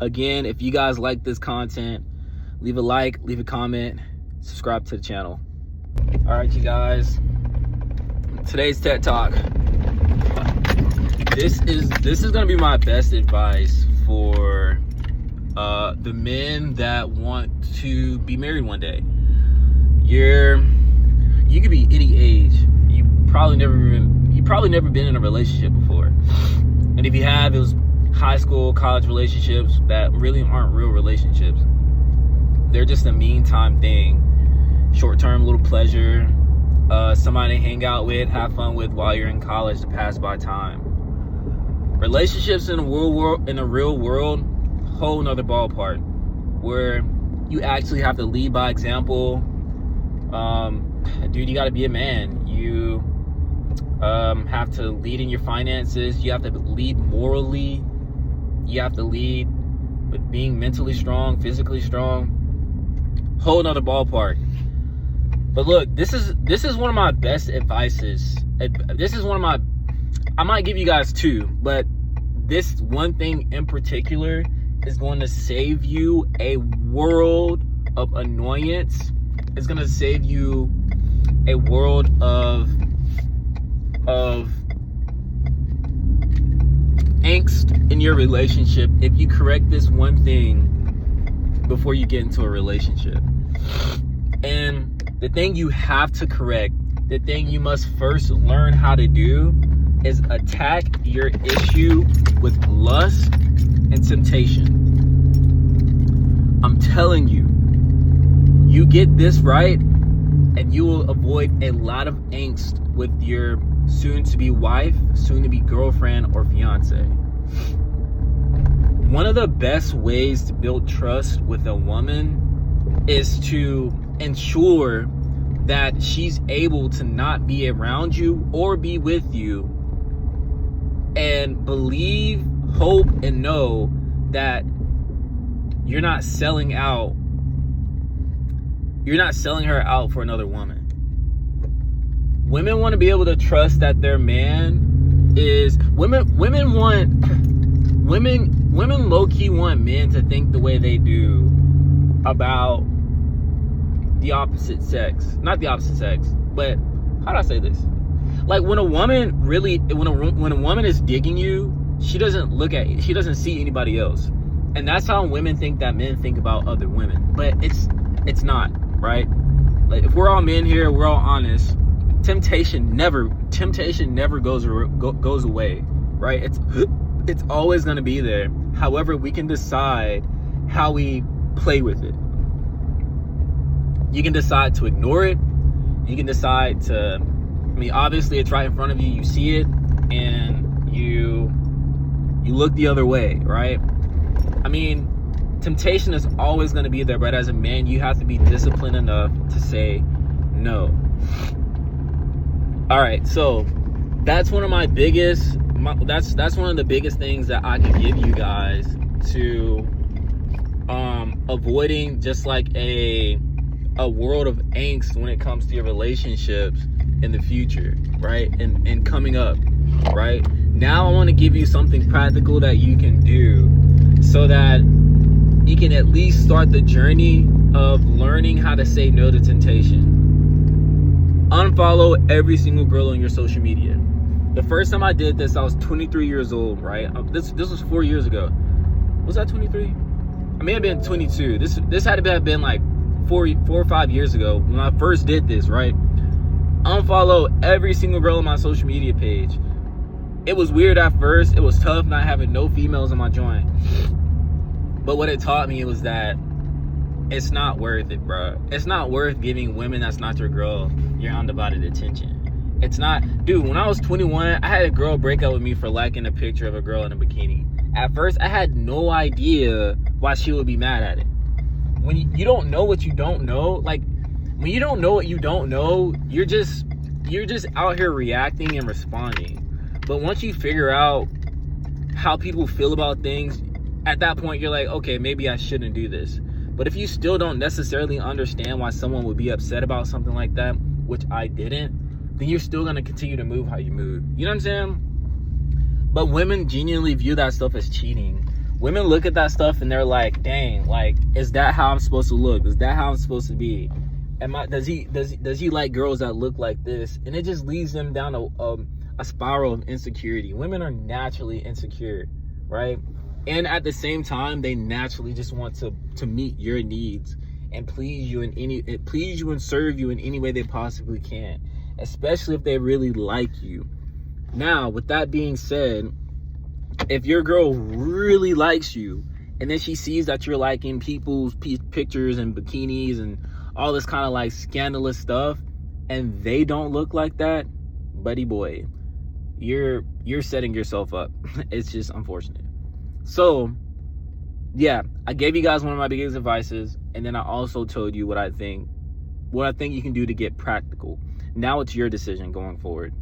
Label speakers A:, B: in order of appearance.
A: Again, if you guys like this content, leave a like, leave a comment, subscribe to the channel. All right, you guys, today's TED Talk. This is gonna be my best advice for the men that want to be married one day. You could be any age. You probably never been in a relationship before, and if you have, it was high school, college relationships that really aren't real relationships. They're just a meantime thing, short-term little pleasure, somebody to hang out with, have fun with while you're in college to pass by time. Relationships in the real world, whole nother ballpark, where you actually have to lead by example. Dude, you got to be a man. You have to lead in your finances. You have to lead morally. You have to lead with being mentally strong, physically strong. Whole nother ballpark. But look, this is one of my best advices. I might give you guys two, but this one thing in particular is going to save you a world of annoyance. It's going to save you a world of angst in your relationship if you correct this one thing before you get into a relationship. And the thing you have to correct, the thing you must first learn how to do, is attack your issue with lust and temptation. I'm telling you, you get this right and you will avoid a lot of angst with your soon-to-be wife, soon-to-be girlfriend, or fiance. One of the best ways to build trust with a woman is to ensure that she's able to not be around you or be with you, and believe, hope, and know that you're not selling out. You're not selling her out for another woman. Women want to be able to trust that their man is... Women low-key want men to think the way they do about the opposite sex. Not the opposite sex, but how do I say this? Like, when a woman is digging you, she doesn't see anybody else. And that's how women think that men think about other women. But it's not, right? Like, if we're all men here, we're all honest. Temptation never goes away, right? It's always going to be there. However, we can decide how we play with it. You can decide to ignore it. You can decide to, obviously it's right in front of you. You see it and you look the other way, right? Temptation is always going to be there, but as a man, you have to be disciplined enough to say no. All right, so that's one of my biggest. That's one of the biggest things that I can give you guys to avoiding just like a world of angst when it comes to your relationships in the future, right? And coming up, right? Now I want to give you something practical that you can do so that you can at least start the journey of learning how to say no to temptation. Unfollow every single girl on your social media. The first time I did this, I was 23 years old, right? This was 4 years ago. Was that 23? I may have been 22. This had to have been like 4 or 5 years ago when I first did this, right? Unfollow every single girl on my social media page. It was weird at first. It was tough not having no females on my joint. But what it taught me was that it's not worth it, bro. It's not worth giving women that's not your girl your undivided attention. It's not. Dude, when I was 21, I had a girl break up with me for liking a picture of a girl in a bikini. At first, I had no idea why she would be mad at it. When you don't know what you don't know, like, when you don't know what you don't know, you're just out here reacting and responding. But once you figure out how people feel about things, at that point, you're like, okay, maybe I shouldn't do this. But if you still don't necessarily understand why someone would be upset about something like that, which I didn't, then you're still going to continue to move how you move. You know what I'm saying? But women genuinely view that stuff as cheating. Women look at that stuff and they're like, dang, like, is that how I'm supposed to look? Is that how I'm supposed to be? Does he like girls that look like this? And it just leads them down a spiral of insecurity. Women are naturally insecure, right? And at the same time, they naturally just want to meet your needs and please you and serve you in any way they possibly can, especially if they really like you. Now, with that being said, if your girl really likes you and then she sees that you're liking people's pictures and bikinis and all this kind of like scandalous stuff, and they don't look like that, buddy boy, you're setting yourself up. It's just unfortunate. So yeah, I gave you guys one of my biggest advices, and then I also told you what I think you can do to get practical. Now it's your decision going forward.